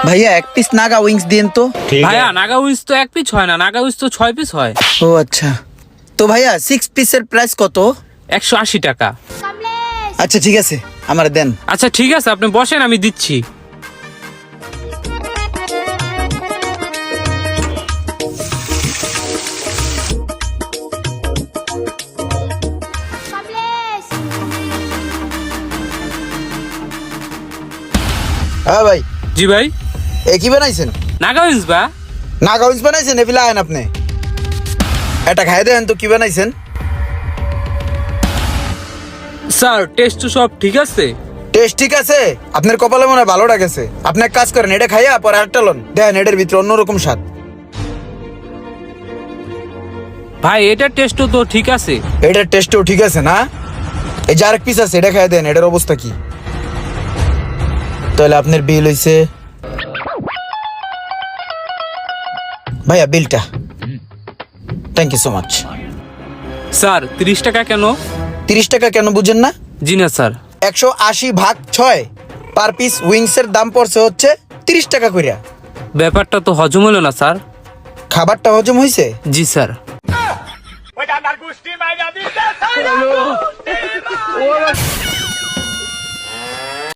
ভাইয়া এক piece Naga wings দিন তো। ভাইয়া নাগা উইংস তো এক পিস হয় না, নাগা উইংস তো 6 পিস হয়। ও আচ্ছা, তো ভাইয়া 6 পিসের প্রাইস কত? 180 টাকা। আচ্ছা ঠিক আছে, আমার দেন। আচ্ছা ঠিক আছে, আপনি বসেন, আমি দিচ্ছি। হ্যাঁ ভাই। জি ভাই। এ কি বানাইছেন? নাগা উইংস বা নাগা উইংস বানাইছেন? এপিলা আয়েন আপনি, এটা খাই দেন তো কি বানাইছেন। স্যার টেস্ট তো সব ঠিক আছে। টেস্ট ঠিক আছে? আপনার কপালে মনে হয় ভালোটা গেছে। আপনি এক কাজ করেন, এটা খাইয়া পরে আরেকটা লন, দেখেন এটার ভিতরে অন্যরকম স্বাদ। ভাই এটার টেস্টও তো ঠিক আছে। এটার টেস্টও ঠিক আছে না? এই যে আরেক পিস আছে, এটা খাইয়া দেন, এটার অবস্থা কি। তাহলে আপনার বিল হইছে ভাইয়া, বিলটা। Thank you so much. Sir 30 টাকা কেন? 30 টাকা কেন বুঝেন না? জি না স্যার। 180 ভাগ 6 পার পিস উইংসের দাম পড়ছে হচ্ছে 30 টাকা কইরা। ব্যাপারটা তো হজম হলো না স্যার। খাবারটা হজম হইছে? জি স্যার।